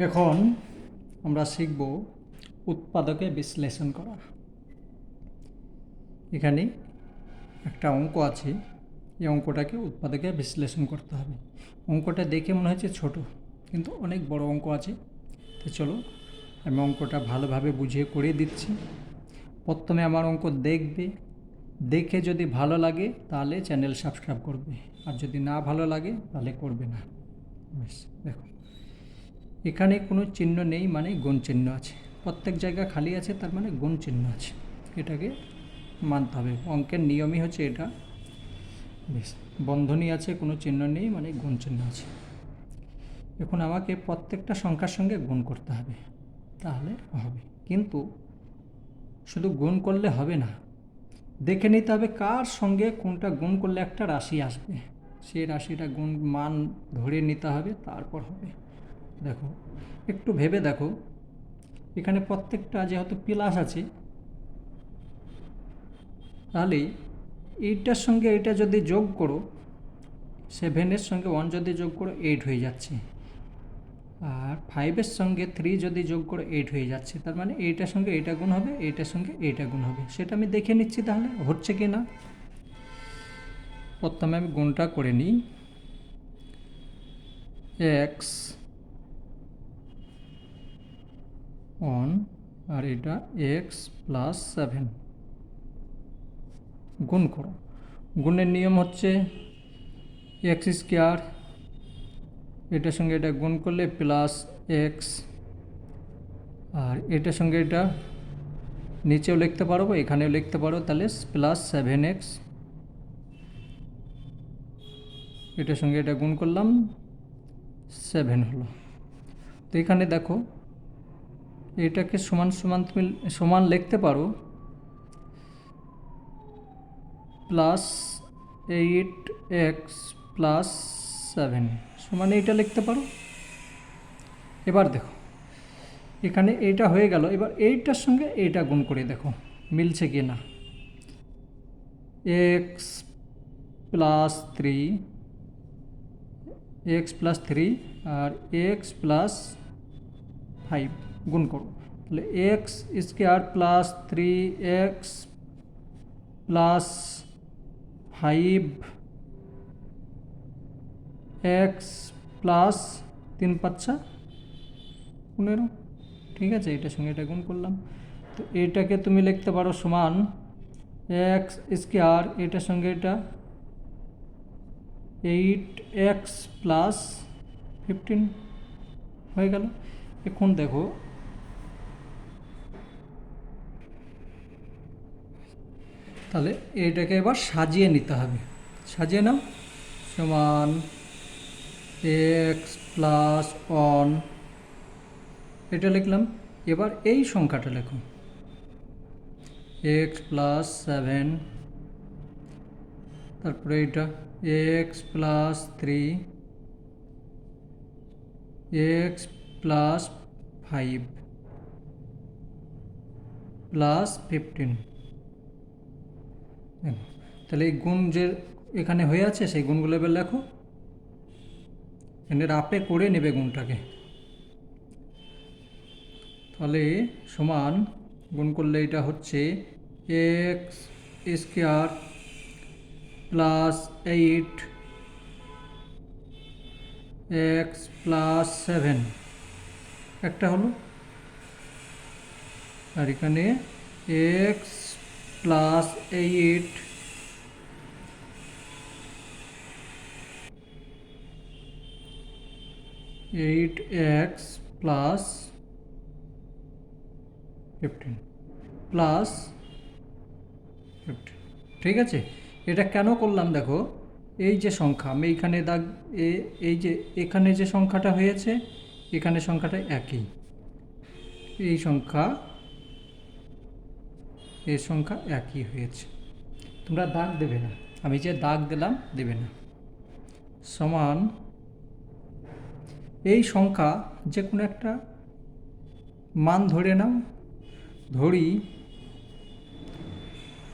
এখন আমরা শিখব উৎপাদকে বিশ্লেষণ করা। এখানে একটা অঙ্ক আছে, এই অঙ্কটাকে উৎপাদকে বিশ্লেষণ করতে হবে। অঙ্কটা দেখে মনে হচ্ছে ছোট, কিন্তু অনেক বড় অঙ্ক আছে। তো চলো আমি অঙ্কটা ভালোভাবে বুঝিয়ে করে দিচ্ছি। প্রথমে আমার অঙ্ক দেখবে, দেখে যদি ভালো লাগে তাহলে চ্যানেল সাবস্ক্রাইব করবে, আর যদি না ভালো লাগে তাহলে করবে না। বেশ, দেখো এখানে কোনো চিহ্ন নেই মানে গুণ চিহ্ন আছে, প্রত্যেক জায়গা খালি আছে তার মানে গুণ চিহ্ন আছে, এটাকে মানতে হবে। অঙ্কের নিয়মই হচ্ছে এটা। বেশ, বন্ধনী আছে, কোনো চিহ্ন নেই মানে গুণ চিহ্ন আছে। এখন আমাকে প্রত্যেকটা সংখ্যার সঙ্গে গুণ করতে হবে, তাহলে হবে। কিন্তু শুধু গুণ করলে হবে না, দেখে নিতে হবে কার সঙ্গে কোনটা গুণ করলে একটা রাশি আসবে, সেই রাশিটা গুণ মান ধরে নিতে হবে, তারপর হবে। দেখো একটু ভেবে দেখো, এখানে প্রত্যেকটা যেহেতু প্লাস আছে, তাহলে এইটার সঙ্গে এটা যদি যোগ করো, 7-এর সঙ্গে 1 যদি যোগ করো 8 হয়ে যাচ্ছে, আর 5-এর সঙ্গে 3 যদি যোগ করো 8 হয়ে যাচ্ছে। তার মানে এইটার সঙ্গে এইটা গুণ হবে, এইটার সঙ্গে এইটা গুণ হবে। সেটা আমি দেখে নিচ্ছি তাহলে হচ্ছে কি না। প্রথমে আমি গুণটা করে নিই। x 1 আর এটা x প্লাস 7 গুণ করো। গুণের নিয়ম হচ্ছে এক্স স্কোয়ার, এটার সঙ্গে এটা গুণ করলে প্লাস এক্স, আর এটার সঙ্গে এটা নিচেও লিখতে পারো বা এখানেও লিখতে পারো, তাহলে প্লাস 7x। এটার সঙ্গে এটা গুণ করলাম 7 হলো। তো এখানে দেখো এটাকে সমান সমান তুমি সমান লিখতে পারো, প্লাস 8x প্লাস 7 সমান এইটা লিখতে পারো। এবার দেখো এখানে এইটা হয়ে গেল, এবার এইটার সঙ্গে এইটা গুণ করে দেখো মিলছে কি না। এক্স প্লাস 3 আর এক্স প্লাস 5 গুণ করো, তাহলে x square plus 3x plus 5x plus 3×5 = 15। ঠিক আছে, এটার সঙ্গে এটা গুণ করলাম। তো এটাকে তুমি লিখতে পারো সমান এক্স স্কোয়ার, এটার সঙ্গে এটা 8x প্লাস 15 হয়ে গেল। এখন দেখো তাহলে এটাকে এবার সাজিয়ে নিতে হবে। সাজিয়ে নাও, সমান এক্স প্লাস 1 এটা লিখলাম। এবার এই সংখ্যাটা লেখো এক্স প্লাস 7, তারপরে এটা x plus 3, x plus 5 plus 15। তাহলে এই গুণ যে এখানে হয়ে আছে সেই গুণগুলো এবার লেখো, এনে রাপে করে নেবে গুণটাকে। তাহলে সমান গুণ করলে এটা হচ্ছে x square plus 8x plus 7 একটা হলো, আর এখানে x plus 8x plus 15 plus 15। ঠিক আছে, এটা কেন করলাম দেখো, এই যে সংখ্যা আমি এইখানে দাগ, এই যে এখানে যে সংখ্যাটা হয়েছে এখানে সংখ্যাটা একই, এই সংখ্যা এই সংখ্যা একই হয়েছে। তোমরা দাগ দেবে না, আমি যে দাগ দিলাম দেবে না। সমান এই সংখ্যা যে কোনো একটা মান ধরে নাও, ধরি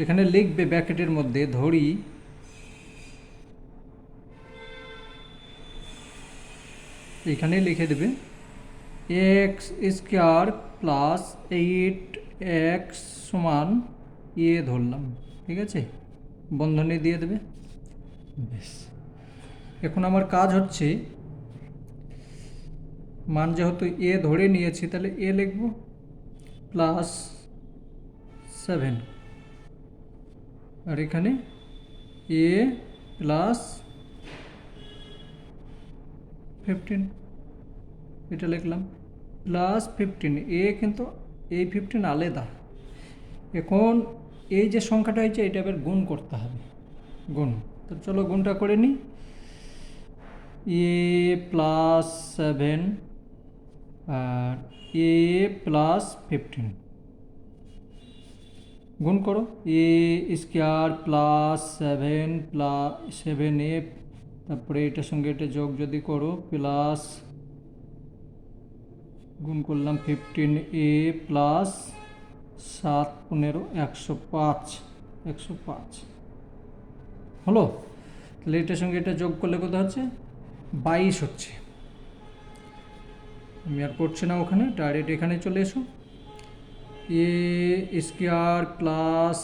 এখানে লিখবে ব্র্যাকেটের মধ্যে, ধরি এখানে লিখে দেবে এক্স স্কোয়ার প্লাস 8x সমান ধরলাম, ঠিক আছে, বন্ধনী দিয়ে দেবে। বেশ, এখন আমার কাজ হচ্ছে মান যেহেতু ধরে নিয়েছি তাহলে লিখব প্লাস 7, আর এখানে প্লাস 15 এটা লিখলাম প্লাস 15 কিন্তু এই 15 আলাদা। এখন এই যে সংখ্যাটা হয়েছে এটা এবার গুণ করতে হবে, গুণ। তো চলো গুণটা করে নিই। প্লাস 7 আর প্লাস 15 গুণ করো। স্কোয়ার প্লাস 7 তারপরে এটার সঙ্গে এটা যোগ যদি করো প্লাস গুণ করলাম 15 প্লাস 7 15 105 হলো। তাহলে এটার সঙ্গে এটা যোগ করলে কত হচ্ছে 22 হচ্ছে। আমি আর করছি না ওখানে, ডাইরেক্ট এখানে চলে এসো। স্কোয়ার প্লাস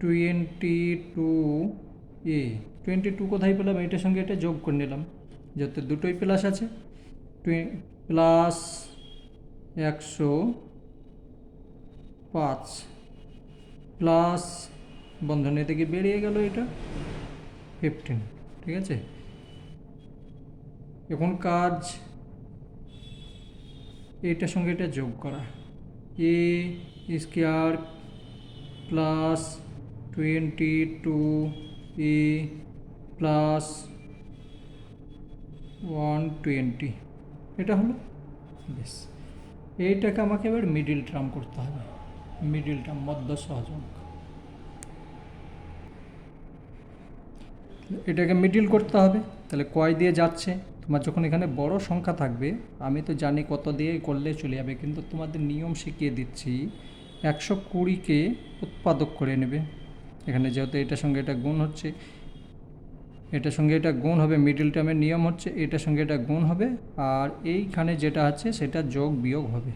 22 কোথায় পেলাম, এটার সঙ্গে এটা যোগ করে নিলাম যাতে দুটোই প্লাস আছে। প্লাস 105 প্লাস বন্ধনী থেকে বেরিয়ে গেল এটা 15, ঠিক আছে। এখন কাজ এইটার সঙ্গে এটা যোগ করা। স্কোয়ার প্লাস 22 প্লাস 120 এটা হলো। বেশ, এইটাকে আমাকে এবার মিডিল টার্ম করতে হবে, মিডিল টার্ম মধ্য সহযোগ। এটাকে মিডিল করতে হবে। তাহলে কয় দিয়ে যাচ্ছে, তোমার যখন এখানে বড় সংখ্যা থাকবে, আমি তো জানি কত দিয়ে করলে চলে যাবে, কিন্তু তোমাদের নিয়ম শিখিয়ে দিচ্ছি 120কে উৎপাদক করে নেবে। এখানে যেহেতু এটার সঙ্গে এটা গুণ হচ্ছে, এটার সঙ্গে এটা গুণ হবে, মিডিল টার্মের নিয়ম হচ্ছে এটার সঙ্গে এটা গুণ হবে, আর এইখানে যেটা আছে সেটা যোগ বিয়োগ হবে।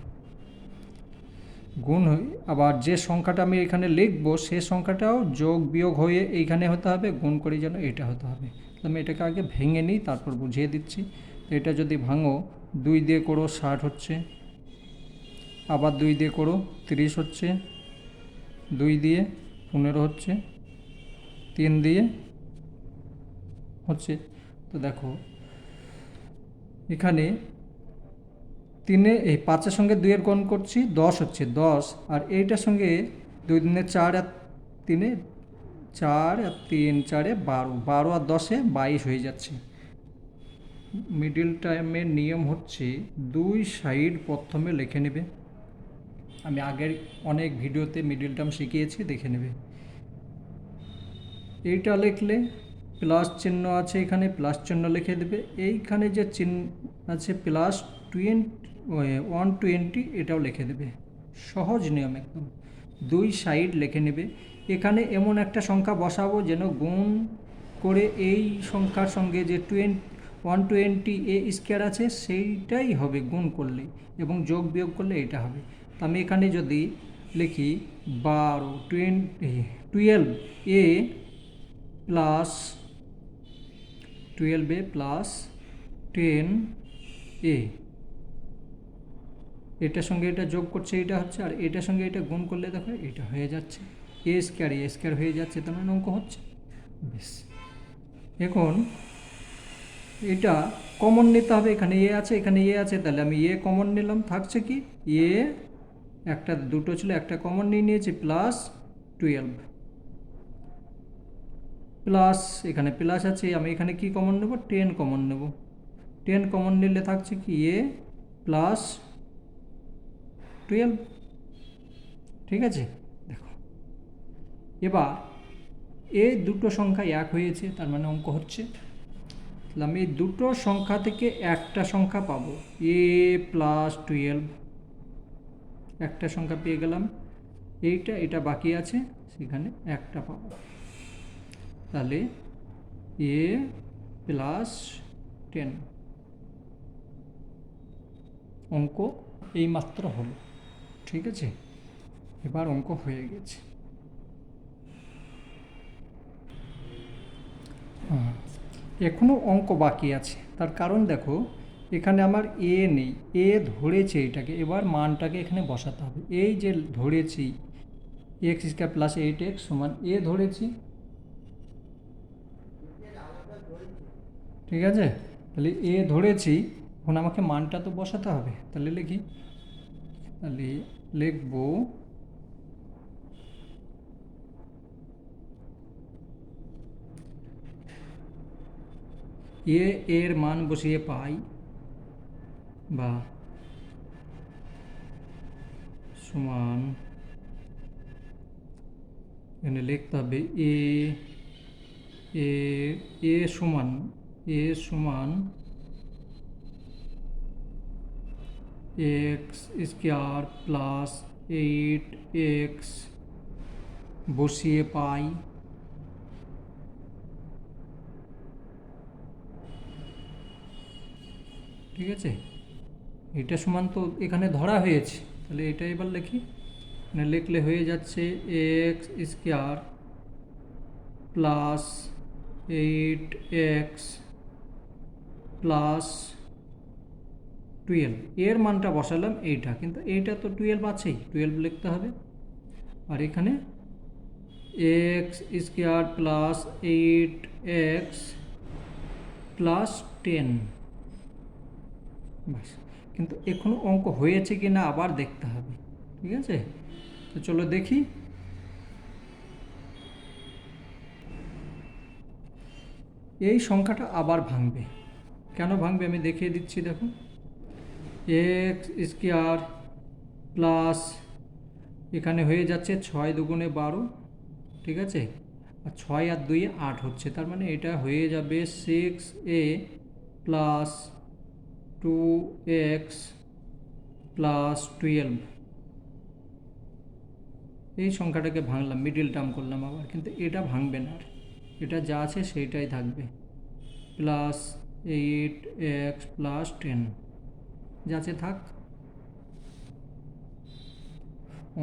গুণ হয়ে আবার যে সংখ্যাটা আমি এখানে লিখব সে সংখ্যাটাও যোগ বিয়োগ হয়ে এইখানে হতে হবে, গুণ করে যেন এটা হতে হবে। আমি এটাকে আগে ভেঙে নিই তারপর বুঝিয়ে দিচ্ছি। তো এটা যদি ভাঙো 2 দিয়ে করো 60 হচ্ছে, আবার 2 দিয়ে করো 30 হচ্ছে, 2 দিয়ে 15 হচ্ছে, 3 দিয়ে হচ্ছে। তো দেখো এখানে 5-এর সঙ্গে 2-এর গুণ করছি 10 হচ্ছে 10, আর এইটার সঙ্গে 2 দিনে 4 আর 3 4 আর 3 4 12 আর 10-এ 22 হয়ে যাচ্ছে। মিডিল টার্মের নিয়ম হচ্ছে 2 সাইড প্রথমে লিখে নেবে। আমি আগের অনেক ভিডিওতে মিডিল টার্ম শিখিয়েছি, দেখে নেবে। এইটা লিখলে প্লাস চিহ্ন আছে, এখানে প্লাস চিহ্ন লিখে দেবে। এইখানে যে চিহ্ন আছে প্লাস 120 এটাও লিখে দেবে। সহজ নিয়ম একদম, 2 সাইড লিখে নেবে। এখানে এমন একটা সংখ্যা বসাবো যেন গুণ করে এই সংখ্যার সঙ্গে যে 120 স্কোয়ার আছে সেইটাই হবে গুণ করলে, এবং যোগ বিয়োগ করলে এটা হবে। তো আমি এখানে যদি লিখি 12 প্লাস 12 প্লাস 10 এটার সঙ্গে এটা যোগ করছে, এটা হচ্ছে, আর এটার সঙ্গে এটা গুণ করলে দেখো এটা হয়ে যাচ্ছে স্কোয়ার হয়ে যাচ্ছে, তার মানে অঙ্ক হচ্ছে। বেশ, এখন এটা কমন নিতে হবে। এখানে আছে, এখানে আছে, তাহলে আমি কমন নিলাম, থাকছে কি একটা দুটো ছিল, একটা কমন নিয়ে নিয়েছি, প্লাস 12 প্লাস এখানে প্লাস আছে, আমি এখানে কি কমন নেব 10 কমন নেব। 10 কমন নিলে থাকছে কি প্লাস 12, ঠিক আছে। দেখো এবার এই দুটো সংখ্যা এক হয়েছে, তার মানে অঙ্ক হচ্ছে। তাহলে আমি দুটো সংখ্যা থেকে একটা সংখ্যা পাবো প্লাস 12, একটা সংখ্যা পেয়ে গেলাম। এটা বাকি আছে, সেখানে একটা পাবো। তাহলে প্লাস 10 অঙ্ক এইমাত্র হলো, ঠিক আছে? এবার অঙ্ক হয়ে গেছে। এখনও অঙ্ক বাকি আছে, তার কারণ দেখো এখানে আমার এ নেই, এ ধরেছে এটাকে, এবার মানটাকে এখানে বসাতে হবে। এই যে ধরেছি এক্স স্কোয়ার প্লাস 8x সমান এ ধরেছি, ঠিক আছে? তাহলে এ ধরেছি, এখন আমাকে মানটা তো বসাতে হবে। তাহলে লিখি, তাহলে লিখব এর মান বসিয়ে পাই বা সমান, এখানে লিখতে হবে এ এ এ সমান এক্স স্কোয়ার প্লাস 8x বসিয়ে পাই ঠিক আছে? এটা সমান তো এখানে ধরা হয়েছে, তাহলে এটা এবার লিখি। মানে লিখলে হয়ে যাচ্ছে x square plus 8x plus 12, এর মানটা বসালাম এইটা, কিন্তু এইটা তো 12 আছেই, 12 লিখতে হবে। আর এখানে x square plus 8x plus 10, বাস। কিন্তু এখনও অঙ্ক হয়েছে কি না আবার দেখতে হবে, ঠিক আছে? তো চলো দেখি। এই সংখ্যাটা আবার ভাঙবে, কেন ভাঙবে আমি দেখিয়ে দিচ্ছি। দেখো এক্স স্কোয়ার প্লাস, এখানে হয়ে যাচ্ছে 6 দুগুণে 12, ঠিক আছে? আর 6 আর 2 8 হচ্ছে, তার মানে এটা হয়ে যাবে 6a প্লাস 2x প্লাস 12। এই সংখ্যাটাকে ভাঙলাম, মিডিল টার্ম করলাম আবার, কিন্তু এটা ভাঙবে না, আর এটা যা আছে সেইটাই থাকবে, প্লাস 8x প্লাস 10 যাচ্ছে থাক।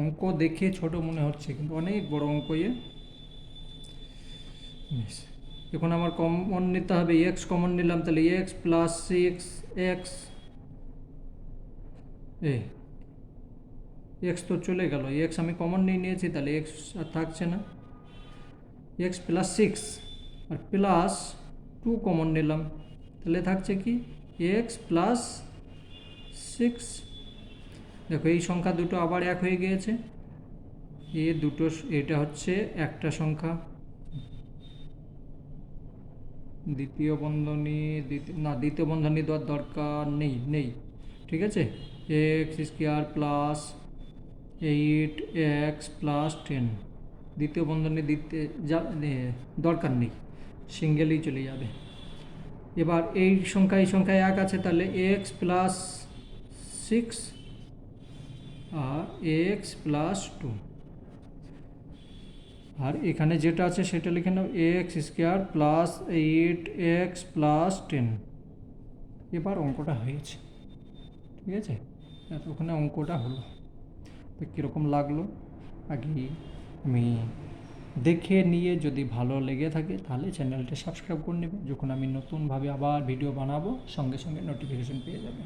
অঙ্ক দেখে ছোট মনে হচ্ছে, কিন্তু অনেক বড় অঙ্ক। এখন আমার কমন নিতে হবে, এক্স কমন নিলাম, তাহলে এক্স প্লাস 6x, এক্স তো চলে গেল, এক্স আমি কমন নিয়েছি, তাহলে এক্স আর থাকছে না, এক্স প্লাস 6 আর প্লাস 2 কমন নিলাম, তাহলে থাকছে কি এক্স প্লাস 6। দেখো এই সংখ্যা দুটো আবার এক হয়ে গিয়েছে, দুটো, এটা হচ্ছে একটা সংখ্যা, দ্বিতীয় বন্ধনী দেওয়ার দরকার নেই, ঠিক আছে? X square plus 8x plus 10, দ্বিতীয় বন্ধনী দিতে দরকার নেই, সিঙ্গেলই চলে যাবে। এবার এই সংখ্যায় এক আছে, তাহলে এক্স প্লাস 6 আর এক্স প্লাস 2, আর এখানে যেটা আছে সেটা লিখে নাও x square plus 8x plus 10। এবার অঙ্কটা হয়েছে, ঠিক আছে? ওখানে অঙ্কটা হলো, তো কীরকম লাগলো আগে আমি দেখে নিয়ে, যদি ভালো লেগে থাকে তাহলে চ্যানেলটা সাবস্ক্রাইব করে নেবে, যখন আমি নতুনভাবে আবার ভিডিও বানাবো সঙ্গে সঙ্গে নোটিফিকেশন পেয়ে যাবে।